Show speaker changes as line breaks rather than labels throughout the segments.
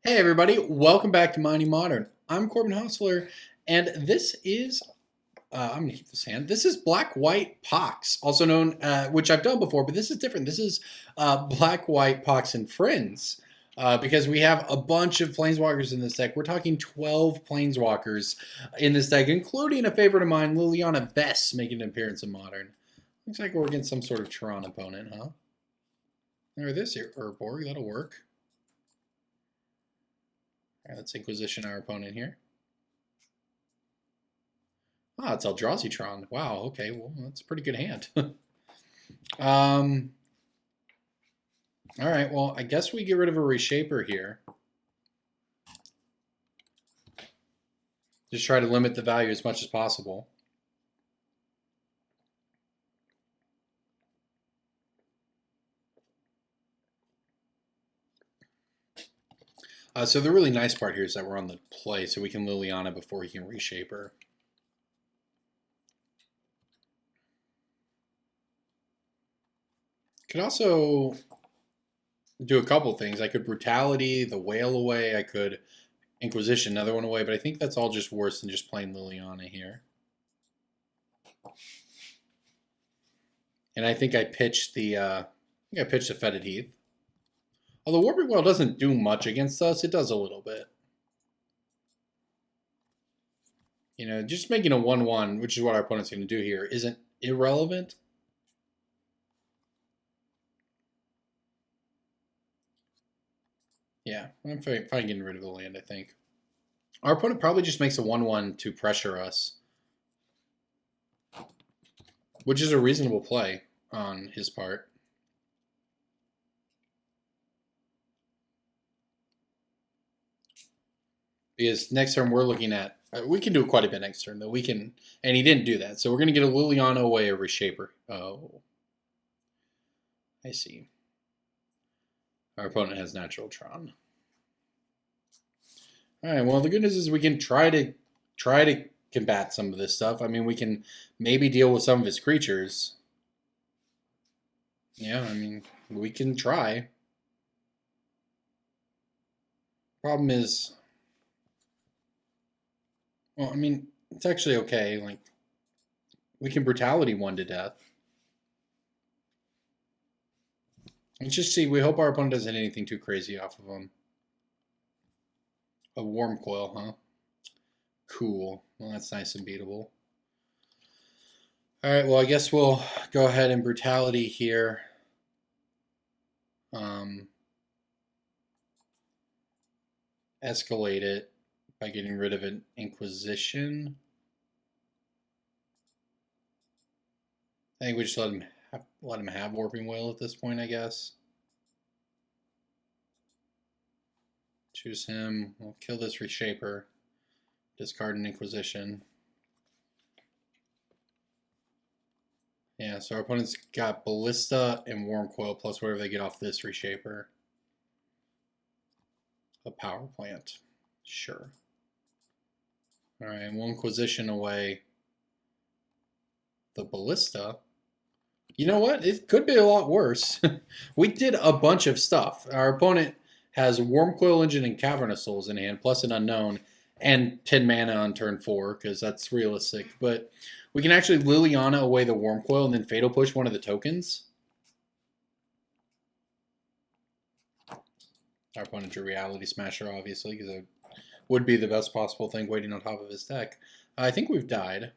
Hey everybody, welcome back to Mining Modern. I'm Corbin Hostler, and this is, I'm going to keep this hand, this is Black-White Pox, also known, which I've done before, but this is different. This is Black-White Pox and Friends, because we have a bunch of Planeswalkers in this deck. We're talking 12 Planeswalkers in this deck, including a favorite of mine, Liliana Vess, making an appearance in Modern. Looks like we're against some sort of Tron opponent, huh? Or this here, Urborg, that'll work. All right, let's Inquisition our opponent here. Ah, it's Eldrazi Tron. Wow, okay, well, that's a pretty good hand. All right, well, I guess we get rid of a Reshaper here. Just try to limit the value as much as possible. So the really nice part here is that we're on the play, so we can Liliana before he can Reshaper. Could also do a couple things. I could Brutality, the Whale away. I could Inquisition, another one away. But I think that's all just worse than just playing Liliana here. And I think I pitched the Fetid Heath. Although Warping Well doesn't do much against us, it does a little bit. You know, just making a 1/1, which is what our opponent's going to do here, isn't irrelevant. Yeah, I'm fine getting rid of the land, I think. Our opponent probably just makes a 1/1 to pressure us, which is a reasonable play on his part. Because next turn we're looking at, we can do quite a bit next turn, though. We can, and he didn't do that. So we're going to get a Liliana away, a Reshaper. Oh. I see. Our opponent has Natural Tron. All right, well, the good news is we can try to combat some of this stuff. I mean, we can maybe deal with some of his creatures. Yeah, I mean, we can try. Problem is, well, I mean, it's actually okay. Like, we can Brutality 1 to death. Let's just see. We hope our opponent doesn't hit anything too crazy off of him. A Warm Coil, huh? Cool. Well, that's nice and beatable. All right, well, I guess we'll go ahead and Brutality here. Escalate it by getting rid of an Inquisition. I think we just let him have Warping Wail at this point, I guess. Choose him. We'll kill this Reshaper. Discard an Inquisition. Yeah, so our opponent's got Ballista and Warm Coil plus whatever they get off this Reshaper. A Power Plant. Sure. Alright, we'll Inquisition away the Ballista. You know what? It could be a lot worse. We did a bunch of stuff. Our opponent has Warm Coil Engine and Cavernous Souls in hand, plus an Unknown, and 10 mana on turn 4, because that's realistic. But we can actually Liliana away the Warm Coil and then Fatal Push one of the tokens. Our opponent's a Reality Smasher, obviously, because it would be the best possible thing waiting on top of his deck. I think we've died.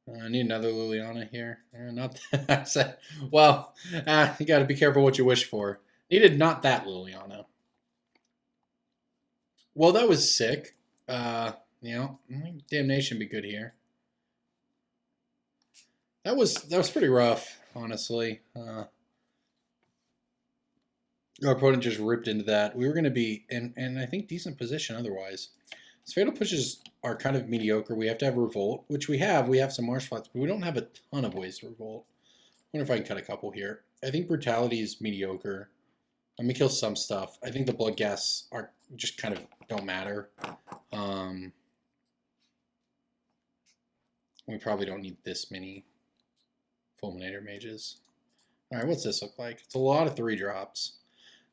I need another Liliana here. Not that. Well, you got to be careful what you wish for. Needed not that Liliana. Well, that was sick. You know, Damnation be good here. That was pretty rough, honestly. Our opponent just ripped into that. We were going to be in I think decent position otherwise. His Fatal Pushes are kind of mediocre. We have to have Revolt, which we have. We have some Marsh Flats, but we don't have a ton of ways to Revolt. I wonder if I can cut a couple here. I think Brutality is mediocre. Let me kill some stuff. I think the Blood Gas are just kind of don't matter. We probably don't need this many Fulminator Mages. All right, what's this look like? It's a lot of 3-drops.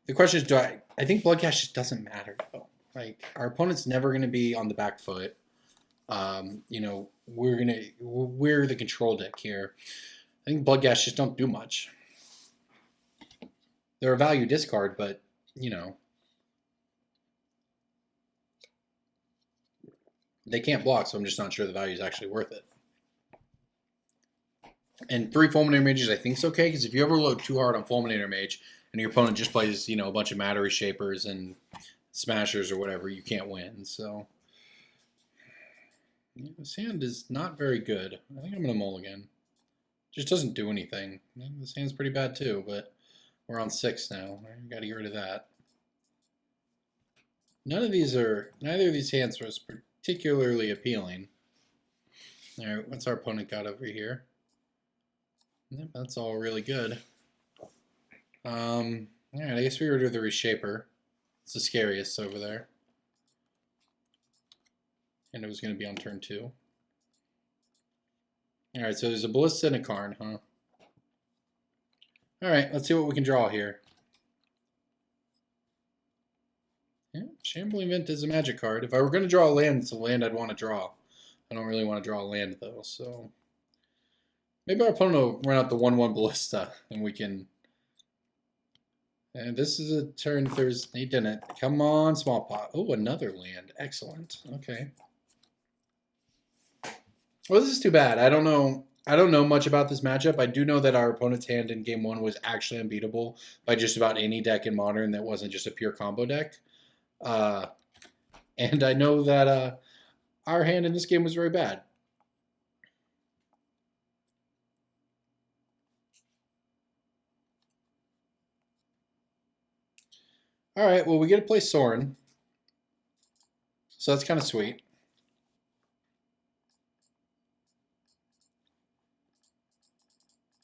The question is, I think Bloodcast just doesn't matter, though. Like, our opponent's never going to be on the back foot. You know, we're the control deck here. I think Bloodcast just don't do much. They're a value discard, but, you know, they can't block, so I'm just not sure the value is actually worth it. And 3 Fulminator Mages I think is okay, because if you ever load too hard on Fulminator Mage, and your opponent just plays, you know, a bunch of Matter Reshapers and Smashers or whatever, you can't win. So, yeah, this hand is not very good. I think I'm going to mulligan. Just doesn't do anything. This hand's pretty bad too, but we're on 6 now. Got to get rid of that. Neither of these hands was particularly appealing. All right, what's our opponent got over here? Yep, that's all really good. All right, I guess we were doing the Reshaper. It's the scariest over there. And it was going to be on turn 2. All right, so there's a Ballista and a Karn, huh? All right, let's see what we can draw here. Yeah, Shambling Vent is a magic card. If I were going to draw a land, it's a land I'd want to draw. I don't really want to draw a land, though, so... Maybe our opponent will run out the 1/1 Ballista, and we can... And this is a turn Thursday. He didn't. Come on, Smallpox. Oh, another land. Excellent. Okay. Well, this is too bad. I don't know much about this matchup. I do know that our opponent's hand in game 1 was actually unbeatable by just about any deck in Modern that wasn't just a pure combo deck. And I know that our hand in this game was very bad. All right, well, we get to play Sorin. So that's kind of sweet.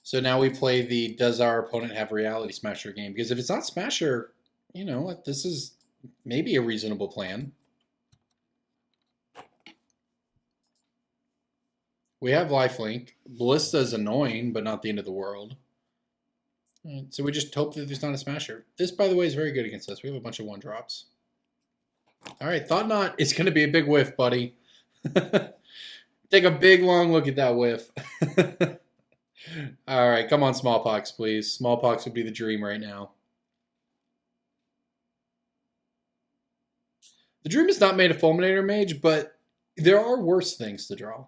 So now we play the does our opponent have Reality Smasher game? Because if it's not Smasher, you know, this is maybe a reasonable plan. We have Lifelink. Ballista is annoying, but not the end of the world. So we just hope that there's not a Smasher. This, by the way, is very good against us. We have a bunch of 1-drops. All right, Thought Knot is going to be a big whiff, buddy. Take a big, long look at that whiff. All right, come on, Smallpox, please. Smallpox would be the dream right now. The dream is not made of Fulminator Mage, but there are worse things to draw.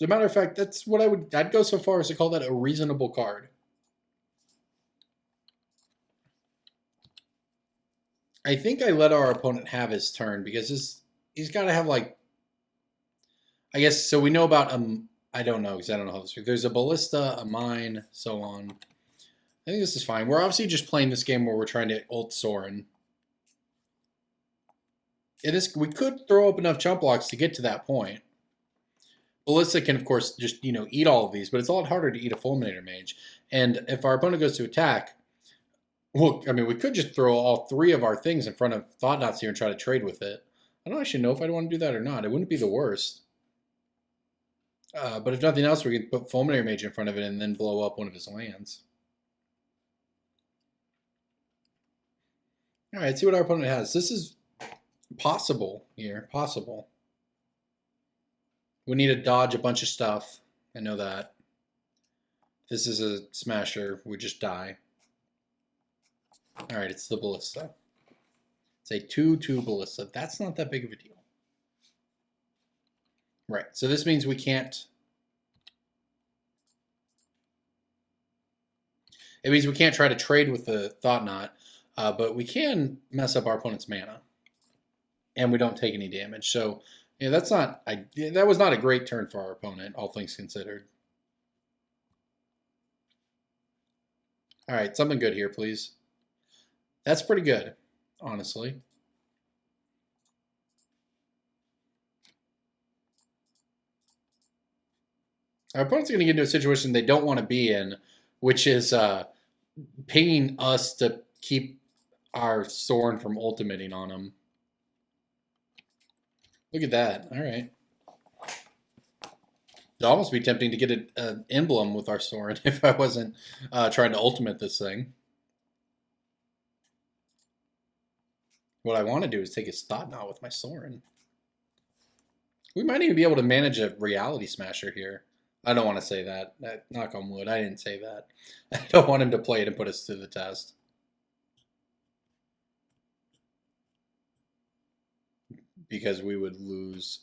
As a matter of fact, that's what I'd go so far as to call that a reasonable card. I think I let our opponent have his turn because he's got to have, like, I guess, so we know about, I don't know, because I don't know how this works. There's a Ballista, a Mine, so on. I think this is fine. We're obviously just playing this game where we're trying to ult Sorin. We could throw up enough chump blocks to get to that point. Ballista can, of course, just, you know, eat all of these, but it's a lot harder to eat a Fulminator Mage. And if our opponent goes to attack, well, I mean, we could just throw all 3 of our things in front of Thought Knots here and try to trade with it. I don't actually know if I'd want to do that or not. It wouldn't be the worst. But if nothing else, we can put Fulminator Mage in front of it and then blow up one of his lands. All right, let's see what our opponent has. This is possible here. Possible. We need to dodge a bunch of stuff. I know that. This is a Smasher. We just die. All right, it's the Ballista. It's a 2/2 Ballista. That's not that big of a deal. Right, so this means we can't... It means we can't try to trade with the Thought Knot, but we can mess up our opponent's mana. And we don't take any damage. So, yeah, that was not a great turn for our opponent, all things considered. All right, something good here, please. That's pretty good, honestly. Our opponent's going to get into a situation they don't want to be in, which is pinging us to keep our Sorin from ultimating on them. Look at that. All right. It'd almost be tempting to get an emblem with our Sorin if I wasn't trying to ultimate this thing. What I want to do is take his Thought Knot with my Sorin. We might even be able to manage a Reality Smasher here. I don't want to say that. Knock on wood, I didn't say that. I don't want him to play it and put us to the test. Because we would lose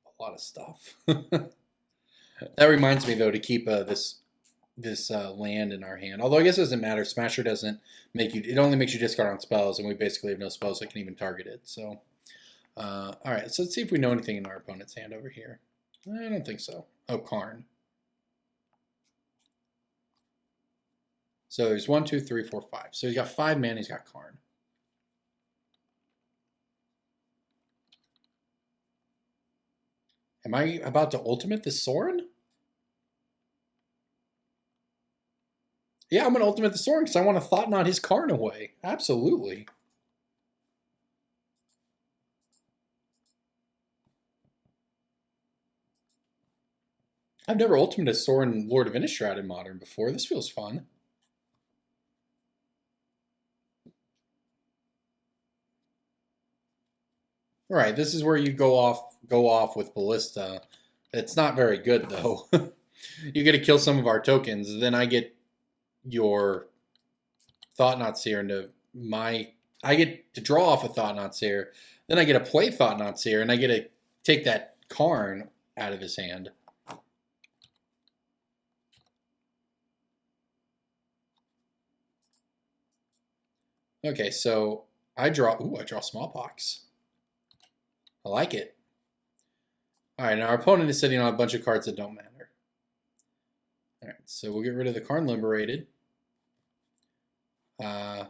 a lot of stuff. That reminds me, though, to keep this land in our hand. Although I guess it doesn't matter. Smasher doesn't make you... It only makes you discard on spells, and we basically have no spells that can even target it. So, all right. So let's see if we know anything in our opponent's hand over here. I don't think so. Oh, Karn. So there's 1, 2, 3, 4, 5. So he's got 5 mana. He's got Karn. Am I about to ultimate this Sorin? Yeah, I'm going to ultimate the Sorin because I want to Thought Knot his Karn away. Absolutely. I've never ultimated a Sorin Lord of Innistrad in Modern before. This feels fun. All right, this is where you go off with Ballista. It's not very good though. You get to kill some of our tokens, then I get your Thought Knot Seer into my... I get to draw off a Thought Knot Seer, then I get to play Thought Knot Seer, and I get to take that Karn out of his hand. Okay, so I draw... Ooh, I draw Smallpox. I like it. All right, now our opponent is sitting on a bunch of cards that don't matter. All right, so we'll get rid of the Karn Liberated. I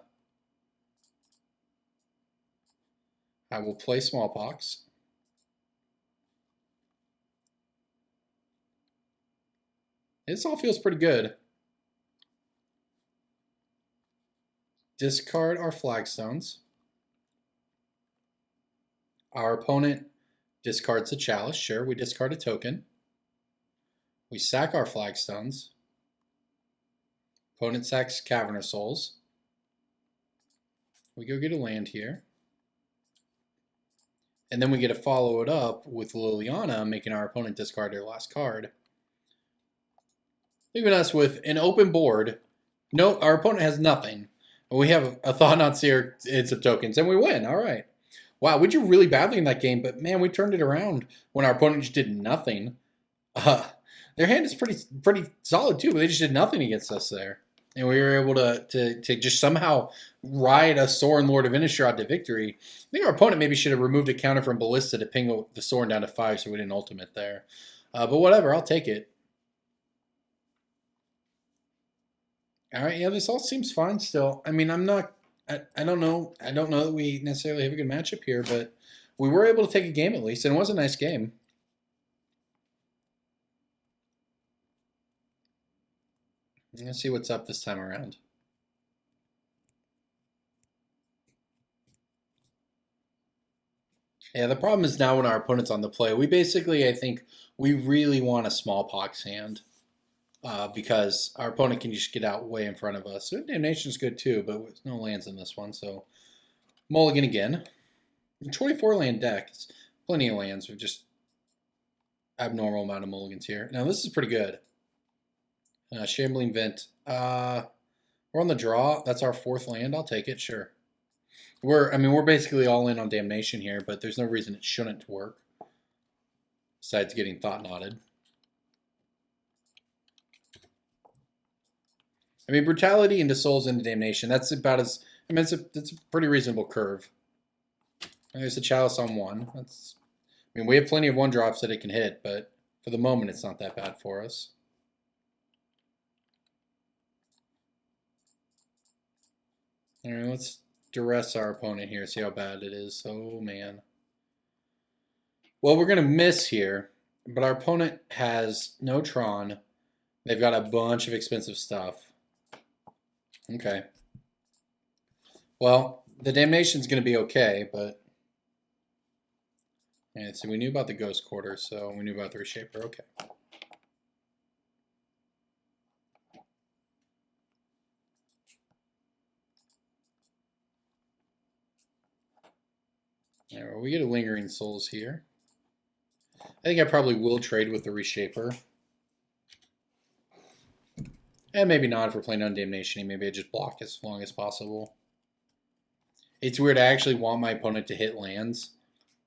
will play Smallpox. This all feels pretty good. Discard our Flagstones. Our opponent discards a Chalice. Sure, we discard a token. We sack our Flagstones. Opponent sacks Cavernous Souls. We go get a land here. And then we get to follow it up with Liliana, making our opponent discard their last card. Leaving us with an open board. No, our opponent has nothing. We have a Thought Knot Seer and some tokens, and we win. All right. Wow, we did really badly in that game, but man, we turned it around when our opponent just did nothing. Their hand is pretty solid too, but they just did nothing against us there. And we were able to just somehow ride a Sorin Lord of Innistrad to victory. I think our opponent maybe should have removed a counter from Ballista to ping the Sorin down to 5 so we didn't ultimate there. But whatever, I'll take it. All right, yeah, this all seems fine still. I mean, I don't know. I don't know that we necessarily have a good matchup here, but we were able to take a game at least, and it was a nice game. Let's see what's up this time around. Yeah, the problem is now when our opponent's on the play, we basically, I think, we really want a Smallpox hand. Because our opponent can just get out way in front of us. Damnation's good too, but there's no lands in this one, so mulligan again. 24 land deck. It's plenty of lands with just abnormal amount of mulligans here. Now this is pretty good. Shambling Vent. We're on the draw. That's our 4th land. I'll take it, sure. We're basically all in on Damnation here, but there's no reason it shouldn't work. Besides getting Thought Knotted. I mean, Brutality into Souls into Damnation, that's about as... I mean, it's a pretty reasonable curve. And there's a Chalice on 1. I mean, we have plenty of 1-drops that it can hit, but for the moment, it's not that bad for us. All right, let's duress our opponent here, see how bad it is. Oh, man. Well, we're going to miss here, but our opponent has no Tron. They've got a bunch of expensive stuff. Okay. Well, the Damnation's going to be okay, but... Yeah, so we knew about the Ghost Quarter, so we knew about the Reshaper. Okay. All right, well, we get a Lingering Souls here. I think I probably will trade with the Reshaper. And maybe not if we're playing on Damnation. Maybe I just block as long as possible. It's weird. I actually want my opponent to hit lands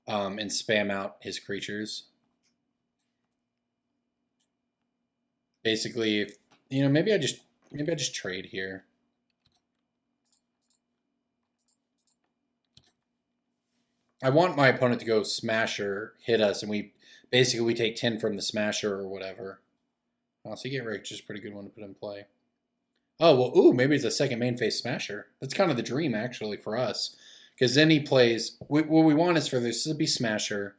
and spam out his creatures. Basically, if, you know, maybe I just trade here. I want my opponent to go Smasher, hit us, and we take 10 from the Smasher or whatever. So you get Rich is a pretty good one to put in play. Oh, well, ooh, maybe it's a second main phase Smasher. That's kind of the dream, actually, for us. Because then he plays... what we want is for this to be Smasher.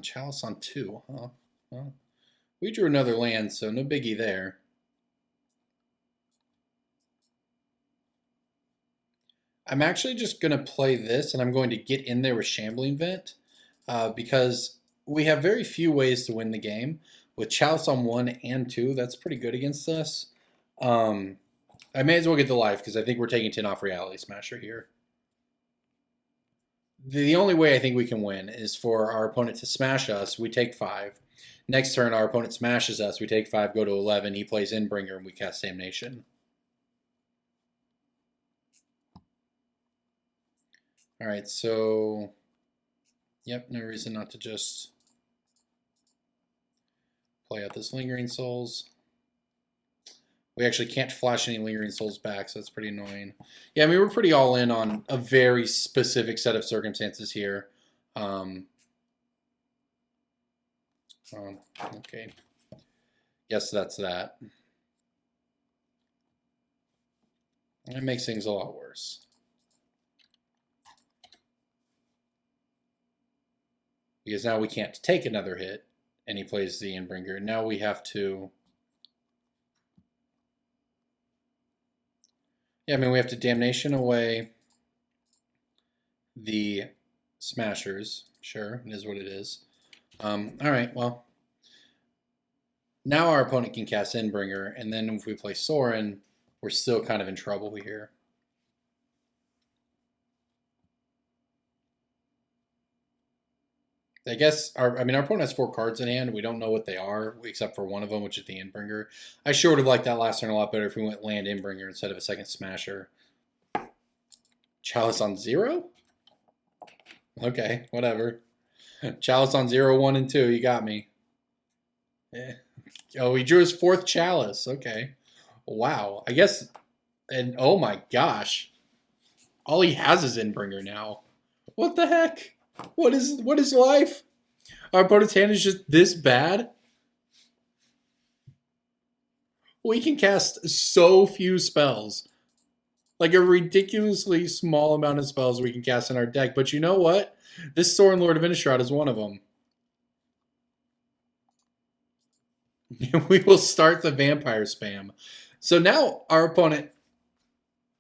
Chalice on 2, huh? Well, we drew another land, so no biggie there. I'm actually just going to play this, and I'm going to get in there with Shambling Vent. Because we have very few ways to win the game. With Chalice on 1 and 2, that's pretty good against us. I may as well get the life because I think we're taking 10 off Reality Smasher here. The only way I think we can win is for our opponent to smash us. We take 5. Next turn, our opponent smashes us. We take 5, go to 11. He plays Endbringer, and we cast Damnation. All right, so... Yep, no reason not to just play out this Lingering Souls. We actually can't flash any Lingering Souls back, so that's pretty annoying. Yeah, I mean, we're pretty all in on a very specific set of circumstances here. Okay. Yes, that's that. And it makes things a lot worse. Because now we can't take another hit, and he plays the Endbringer. Now we have to... Yeah, I mean, we have to Damnation away the Smashers. Sure, it is what it is. All right, well. Now our opponent can cast Endbringer, and then if we play Sorin, we're still kind of in trouble here. I guess our opponent has 4 cards in hand. We don't know what they are, except for one of them, which is the Endbringer. I sure would have liked that last turn a lot better if we went land Endbringer instead of a second Smasher. Chalice on 0? Okay, whatever. Chalice on 0, 1, and 2. You got me. Yeah. Oh, he drew his 4th Chalice. Okay. Wow. I guess... And oh my gosh. All he has is Endbringer now. What the heck? What is life? Our opponent's hand is just this bad? We can cast so few spells. Like a ridiculously small amount of spells we can cast in our deck. But you know what? This Sorin Lord of Innistrad is one of them. We will start the vampire spam. So now our opponent...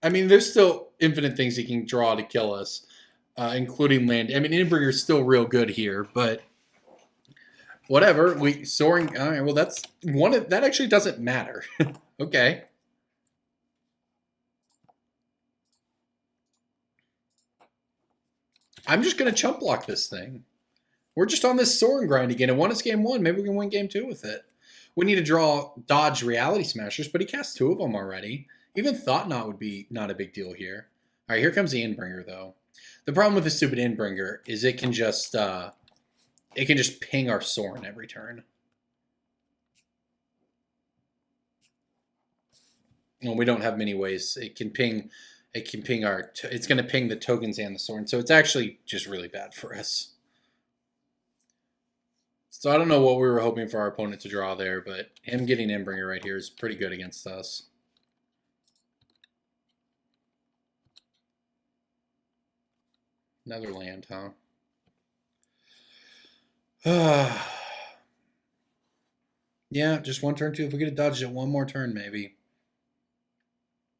I mean, there's still infinite things he can draw to kill us. Including land. I mean, Endbringer is still real good here, but whatever. Soaring. All right, well, that's one of that. Actually, doesn't matter. Okay. I'm just gonna chump block this thing. We're just on this Sorin grind again. It won us game 1. Maybe we can win game 2 with it. We need to dodge Reality Smashers, but he cast 2 of them already. Even Thought Knot would be not a big deal here. All right, here comes the Endbringer though. The problem with the stupid Endbringer is it can just ping our Sorin every turn. Well, we don't have many ways. It can ping our. It's going to ping the tokens and the Sorin, so it's actually just really bad for us. So I don't know what we were hoping for our opponent to draw there, but him getting Endbringer right here is pretty good against us. Another land, huh? Yeah, just 1 turn 2. If we could have dodged it 1 more turn, maybe.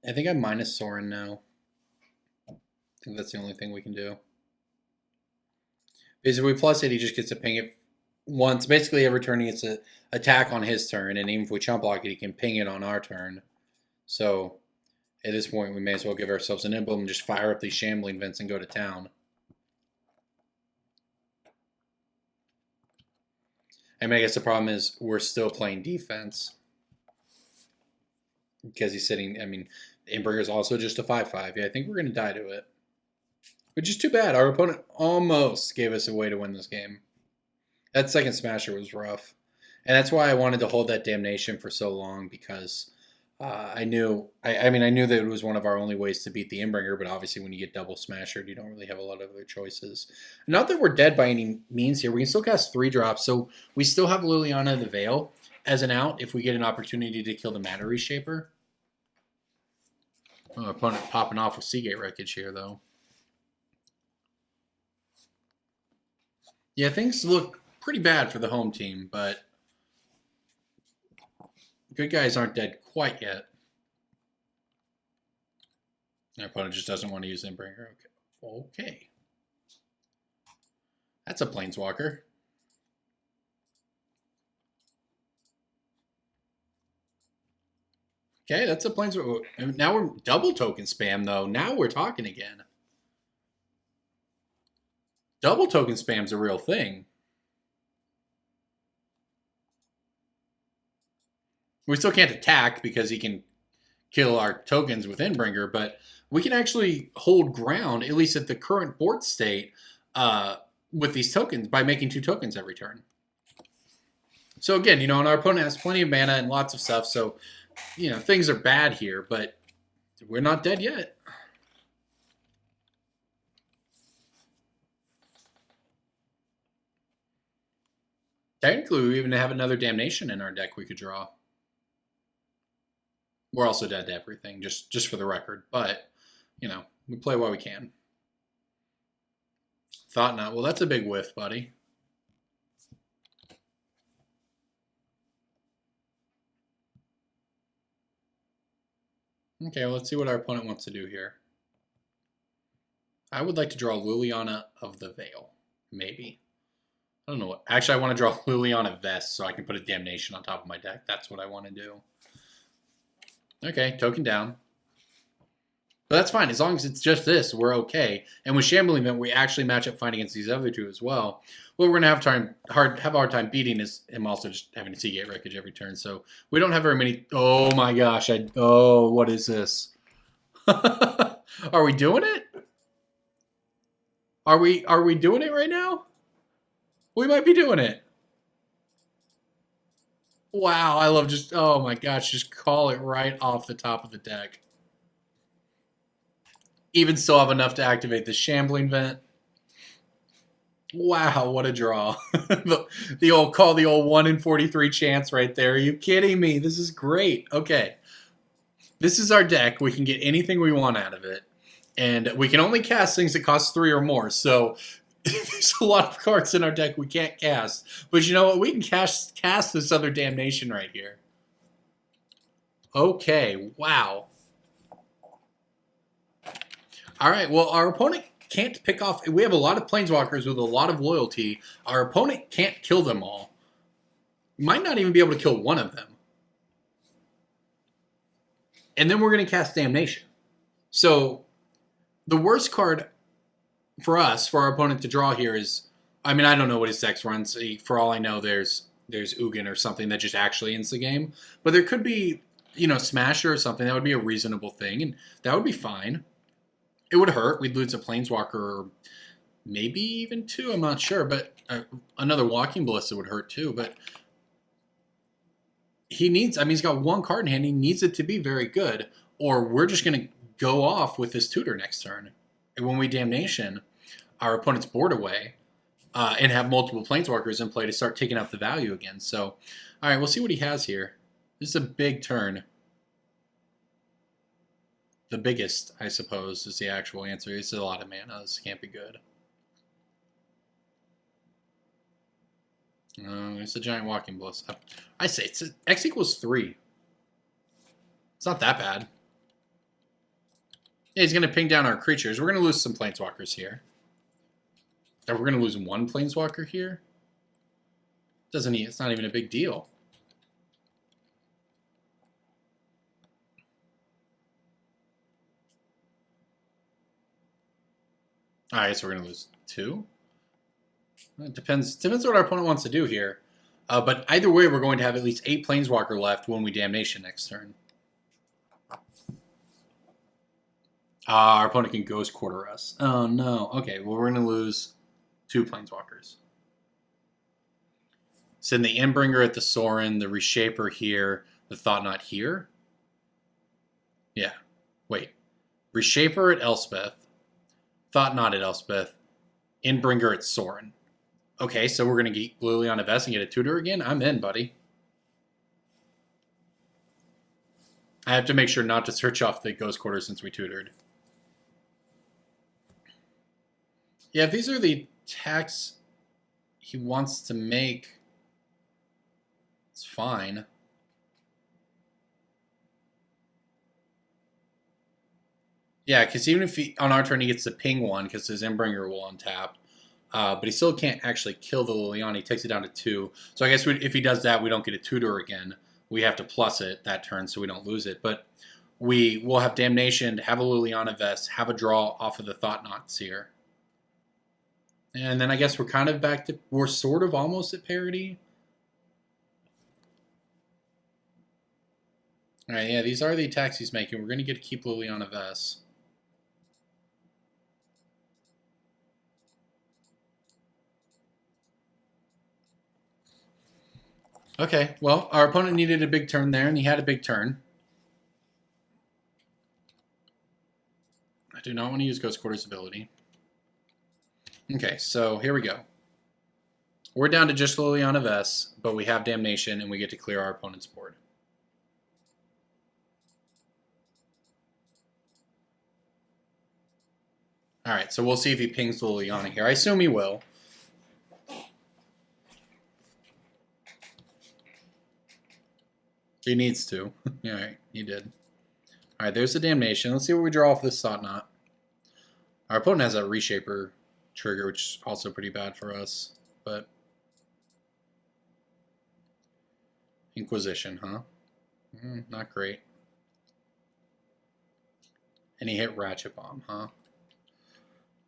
I think I'm minus Sorin now. I think that's the only thing we can do. Because if we plus it, he just gets to ping it once. Basically, every turn he gets an attack on his turn, and even if we chump block it, he can ping it on our turn. So At this point, we may as well give ourselves an emblem and just fire up these shambling vents and go to town. I mean, I guess the problem is we're still playing defense. Because he's sitting, I mean, Inbringer is also just a 5/5. Yeah, I think we're going to die to it. Which is too bad. Our opponent almost gave us a way to win this game. That second smasher was rough. And that's why I wanted to hold that damnation for so long, because I knew that it was one of our only ways to beat the Inbringer, but obviously when you get double smashered, you don't really have a lot of other choices. Not that we're dead by any means here. We can still cast 3 drops, so we still have Liliana the Veil as an out if we get an opportunity to kill the Matter Reshaper. Oh, opponent popping off with Seagate Wreckage here, though. Yeah, things look pretty bad for the home team, but good guys aren't dead quite yet. Our opponent just doesn't want to use Inbringer. Okay. That's a Planeswalker. Okay, that's a Planeswalker. Now we're double token spam, though. Now we're talking again. Double token spam's a real thing. We still can't attack because he can kill our tokens with Inbringer, but we can actually hold ground, at least at the current board state, with these tokens by making 2 tokens every turn. So again, and our opponent has plenty of mana and lots of stuff, so, things are bad here, but we're not dead yet. Technically, we even have another Damnation in our deck we could draw. We're also dead to everything, just for the record. But, we play while we can. Thought not. Well, that's a big whiff, buddy. Okay, well, let's see what our opponent wants to do here. I would like to draw Liliana of the Veil. Maybe. I don't know what. Actually, I want to draw Liliana Vest so I can put a Damnation on top of my deck. That's what I want to do. Okay, token down. But that's fine. As long as it's just this, we're okay. And with Shambling Vent, we actually match up fine against these other 2 as well. What we're going to have a hard time beating is him also just having to Seagate Wreckage every turn. So we don't have very many. Oh my gosh. What is this? Are we doing it? Are we doing it right now? We might be doing it. Wow, I love oh my gosh, just call it right off the top of the deck. Even still have enough to activate the Shambling Vent. Wow, what a draw. the old 1 in 43 chance right there. Are you kidding me? This is great. Okay. This is our deck. We can get anything we want out of it. And we can only cast things that cost 3 or more. So there's a lot of cards in our deck we can't cast. But you know what? We can cast this other Damnation right here. Okay, wow. All right, well, our opponent can't pick off. We have a lot of Planeswalkers with a lot of loyalty. Our opponent can't kill them all. Might not even be able to kill one of them. And then we're going to cast Damnation. So the worst card for us, for our opponent to draw here is, I mean, I don't know what his deck runs. For all I know, there's Ugin or something that just actually ends the game. But there could be, Smasher or something. That would be a reasonable thing, and that would be fine. It would hurt. We'd lose a Planeswalker, or maybe even 2. I'm not sure. But another Walking Ballista would hurt too. But he's got 1 card in hand. He needs it to be very good, or we're just going to go off with this tutor next turn. And when we Damnation our opponent's board away and have multiple Planeswalkers in play to start taking up the value again. So, all right, we'll see what he has here. This is a big turn. The biggest, I suppose, is the actual answer. It's a lot of mana. This can't be good. It's a giant Walking Ballista. I say X equals 3. It's not that bad. Yeah, he's going to ping down our creatures. We're going to lose some Planeswalkers here. And we're going to lose 1 Planeswalker here. It's not even a big deal. All right, so we're going to lose 2. It depends what our opponent wants to do here. But either way, we're going to have at least 8 Planeswalker left when we Damnation next turn. Our opponent can Ghost Quarter us. Oh, no. Okay, well, we're going to lose 2 Planeswalkers. Send the Endbringer at the Sorin, the Reshaper here, the Thought-Knot here. Yeah. Wait. Reshaper at Elspeth, Thought-Knot at Elspeth, Endbringer at Sorin. Okay, so we're going to get Liliana Vess and get a tutor again? I'm in, buddy. I have to make sure not to search off the Ghost Quarter since we tutored. Yeah, if these are the attacks he wants to make, it's fine. Yeah, because even if on our turn he gets to ping 1 because his Endbringer will untap, but he still can't actually kill the Liliana. He takes it down to 2. So I guess if he does that, we don't get a tutor again. We have to plus it that turn so we don't lose it. But we will have Damnation, have a Liliana Vest, have a draw off of the Thought-Knots here. And then I guess we're kind of back to, we're sort of almost at parity. All right, yeah, these are the attacks he's making. We're going to get to keep Liliana Vess. Okay, well, our opponent needed a big turn there, and he had a big turn. I do not want to use Ghost Quarter's ability. Okay, so here we go. We're down to just Liliana Vess, but we have Damnation, and we get to clear our opponent's board. All right, so we'll see if he pings Liliana here. I assume he will. He needs to. All right, he did. All right, there's the Damnation. Let's see what we draw off this Thought-Knot. Our opponent has a Reshaper trigger, which is also pretty bad for us, but Inquisition, huh? Not great. And he hit Ratchet Bomb, huh?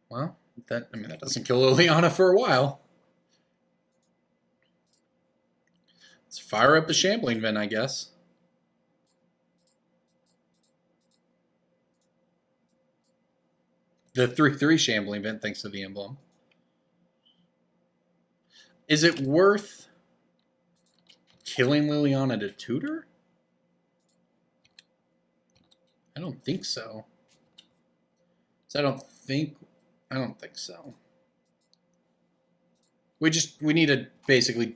Well, that doesn't kill Liliana for a while. Let's fire up the Shambling Vent, I guess. The 3/3 Shambling Vent, thanks to the emblem. Is it worth killing Liliana to tutor? I don't think so. I don't think so. We need to basically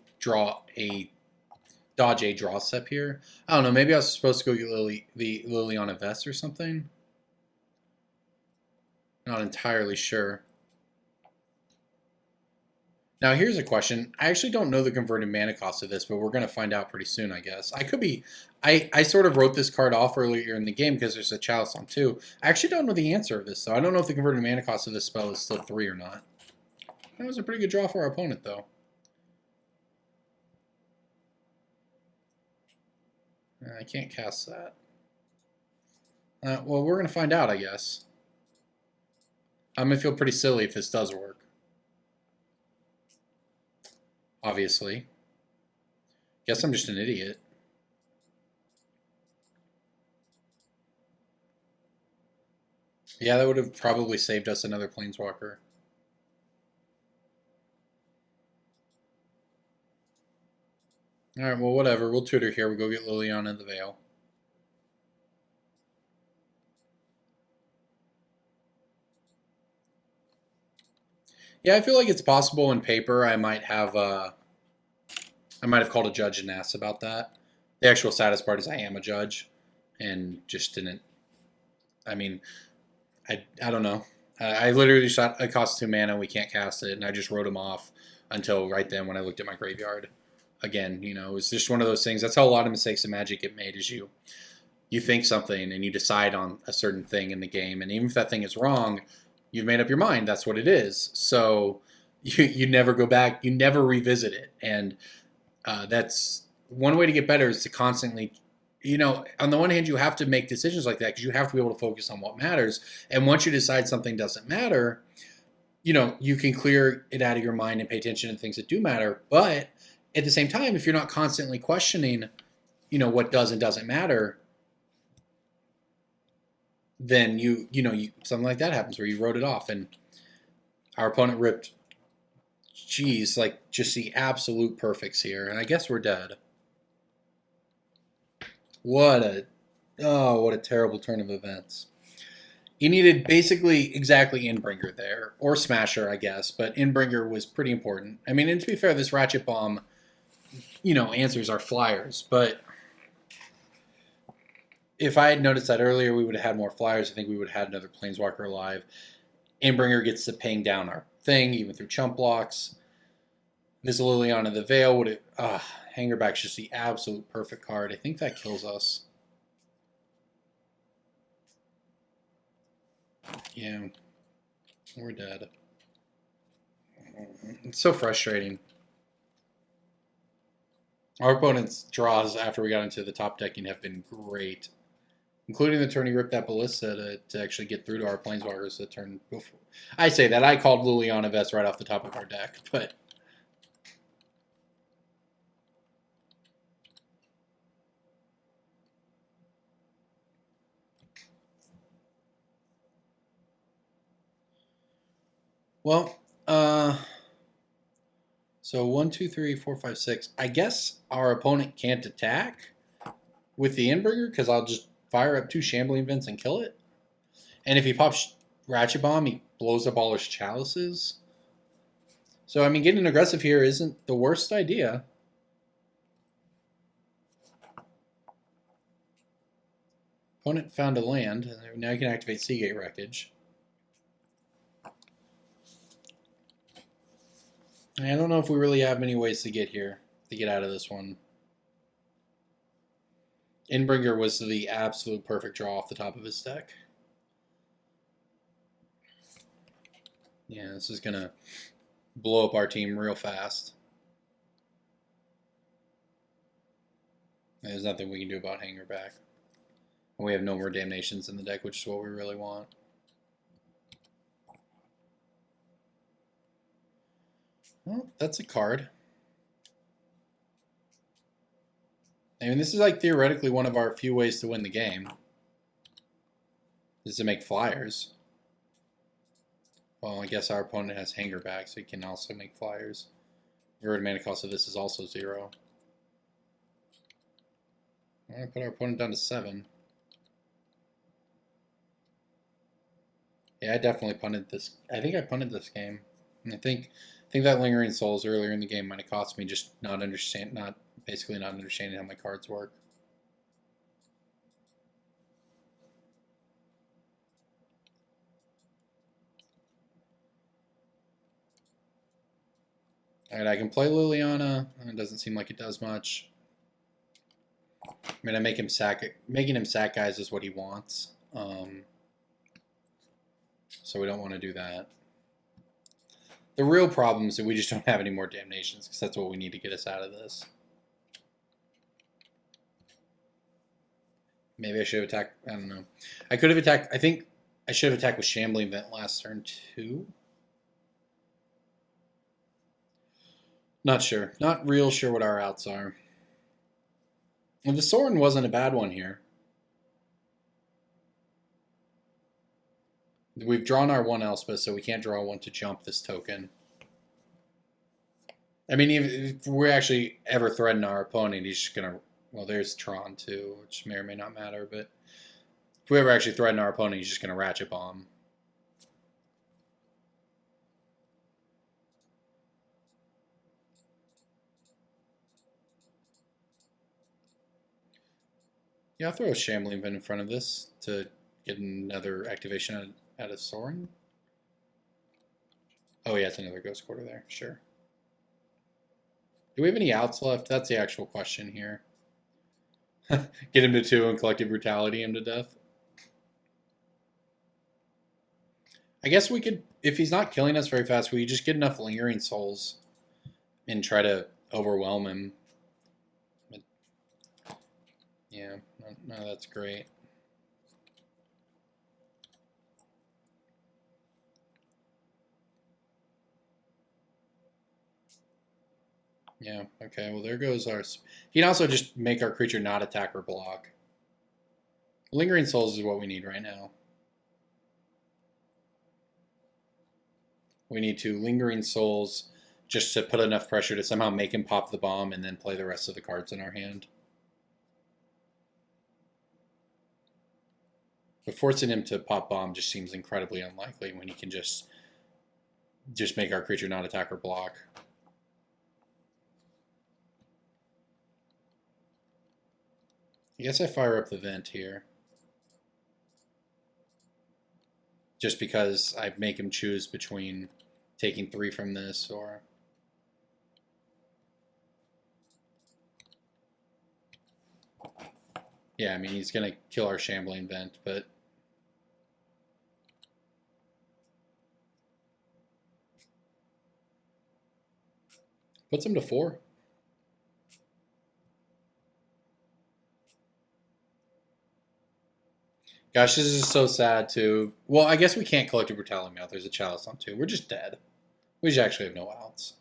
dodge a draw step here. I don't know, maybe I was supposed to go get the Liliana Vest or something. Not entirely sure. Now here's a question. I actually don't know the converted mana cost of this, but we're going to find out pretty soon, I guess. I could be... I sort of wrote this card off earlier in the game because there's a Chalice on 2. I actually don't know the answer of this, though. I don't know if the converted mana cost of this spell is still 3 or not. That was a pretty good draw for our opponent, though. I can't cast that. Well, we're going to find out, I guess. I'm going to feel pretty silly if this does work. Obviously. Guess I'm just an idiot. Yeah, that would have probably saved us another Planeswalker. Alright, well, whatever. We'll tutor here. We'll go get Liliana in the Veil. Yeah, I feel like it's possible in paper I might have called a judge and asked about that. The actual saddest part is I am a judge and just didn't. I mean, I don't know. I literally shot it costs 2 mana, we can't cast it, and I just wrote him off until right then when I looked at my graveyard. Again, you know, it's just one of those things. That's how a lot of mistakes in Magic get made, is you think something and you decide on a certain thing in the game, and even if that thing is wrong, you've made up your mind. That's what it is. So you never go back. You never revisit it. And that's one way to get better is to constantly, you know, on the one hand, you have to make decisions like that because you have to be able to focus on what matters. And once you decide something doesn't matter, you know, you can clear it out of your mind and pay attention to things that do matter. But at the same time, if you're not constantly questioning, you know, what does and doesn't matter, then you know, something like that happens where you wrote it off, and our opponent ripped, geez, like just the absolute perfects here, and I guess we're dead. What a, oh, what a terrible turn of events. You needed basically exactly Inbringer there, or Smasher, I guess, but Inbringer was pretty important. I mean, and to be fair, this Ratchet Bomb, you know, answers our flyers, but if I had noticed that earlier, we would have had more flyers. I think we would have had another Planeswalker alive. Inbringer gets to ping down our thing, even through chump blocks. This Liliana the Veil would have... Hangerback's just the absolute perfect card. I think that kills us. Yeah. We're dead. It's so frustrating. Our opponent's draws after we got into the top decking have been great. Including the turn he ripped that Ballista to actually get through to our Planeswalkers the turn before. I say that. I called Liliana Vest right off the top of our deck, but... Well, so 1, 2, 3, 4, 5, 6. I guess our opponent can't attack with the Inbringer because I'll just fire up 2 Shambling Vents and kill it. And if he pops Ratchet Bomb, he blows up all his chalices. So, I mean, getting aggressive here isn't the worst idea. Opponent found a land. Now you can activate Seagate Wreckage. I don't know if we really have many ways to get here, to get out of this one. Inbringer was the absolute perfect draw off the top of his deck. Yeah, this is going to blow up our team real fast. There's nothing we can do about Hangerback. And we have no more Damnations in the deck, which is what we really want. Well, that's a card. I mean, this is like theoretically one of our few ways to win the game. Is to make flyers. Well, I guess our opponent has Hangerback, so he can also make flyers. Your mana cost of this is also 0. I'm going to put our opponent down to 7. Yeah, I definitely punted this. I think I punted this game. And I think that Lingering Souls earlier in the game might have cost me just basically not understanding how my cards work. Alright, I can play Liliana. It doesn't seem like it does much. I mean, I making him sack guys is what he wants. So we don't want to do that. The real problem is that we just don't have any more Damnations, because that's what we need to get us out of this. Maybe I should have attacked. I don't know. I could have attacked. I think I should have attacked with Shambling Vent last turn too. Not sure. Not real sure what our outs are. And the Sorin wasn't a bad one here. We've drawn our 1 Elspeth, so we can't draw one to jump this token. I mean, if we actually ever threaten our opponent, he's just going to... Well, there's Tron, too, which may or may not matter, but... If we ever actually threaten our opponent, he's just going to Ratchet Bomb. Yeah, I'll throw a Shambling Vent in front of this to get another activation out of Sorin. Oh yeah, it's another Ghost Quarter there, sure. Do we have any outs left? That's the actual question here. Get him to 2 and Collective Brutality him to death. I guess we could, if he's not killing us very fast, we just get enough Lingering Souls and try to overwhelm him. But, yeah, no, that's great. Yeah, okay, well there goes our... He can also just make our creature not attack or block. Lingering Souls is what we need right now. We need to Lingering Souls just to put enough pressure to somehow make him pop the bomb and then play the rest of the cards in our hand. But forcing him to pop bomb just seems incredibly unlikely when he can just make our creature not attack or block. I guess I fire up the vent here. Just because I make him choose between taking 3 from this or... Yeah, I mean, he's going to kill our Shambling Vent, but... Puts him to 4. Gosh, this is so sad, too. Well, I guess we can't Collective Brutality out. There's a Chalice on 2. We're just dead. We just actually have no outs.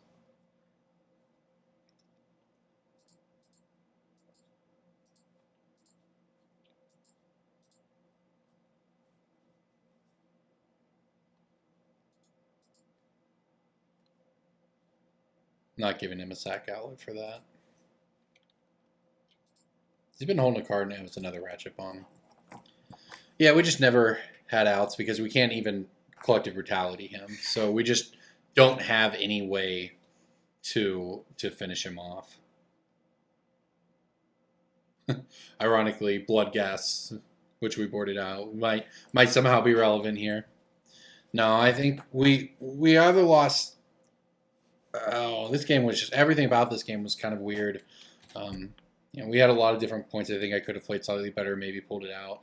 Not giving him a sack outlet for that. He's been holding a card now. It's another Ratchet Bomb. Yeah, we just never had outs because we can't even Collective Brutality him. So we just don't have any way to finish him off. Ironically, Blood Gas, which we boarded out, might somehow be relevant here. No, I think we either lost... Oh, this game was just... Everything about this game was kind of weird. You know, we had a lot of different points. I think I could have played slightly better, maybe pulled it out.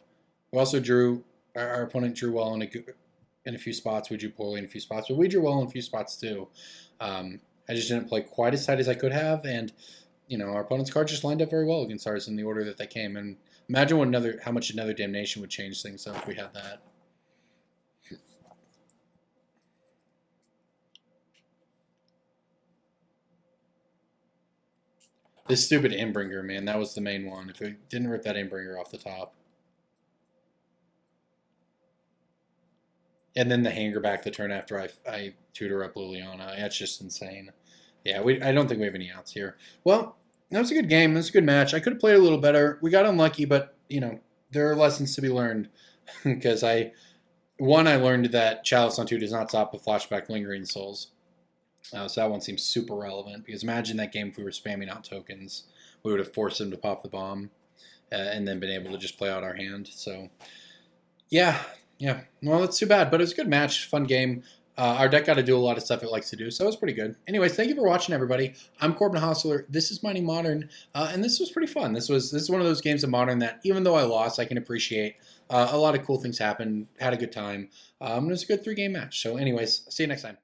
We also drew... Our opponent drew well in a few spots. We drew poorly in a few spots, but we drew well in a few spots too. I just didn't play quite as tight as I could have, and you know, our opponent's cards just lined up very well against ours in the order that they came. And imagine how much another Damnation would change things though if we had that. This stupid Imbringer, man, that was the main one. If we didn't rip that Imbringer off the top. And then the hanger back the turn after I tutor up Liliana. That's just insane. Yeah, I don't think we have any outs here. Well, that was a good game. That was a good match. I could have played a little better. We got unlucky, but, you know, there are lessons to be learned. Because I learned that Chalice on 2 does not stop with Flashback Lingering Souls. So that one seems super relevant. Because imagine that game if we were spamming out tokens. We would have forced him to pop the bomb. And then been able to just play out our hand. So, yeah. Yeah, well, that's too bad, but it was a good match, fun game. Our deck got to do a lot of stuff it likes to do, so it was pretty good. Anyways, thank you for watching, everybody. I'm Corbin Hostler. This is Mighty Modern, and this was pretty fun. This is one of those games of Modern that, even though I lost, I can appreciate. A lot of cool things happened. Had a good time. It was a good 3-game match. So, anyways, see you next time.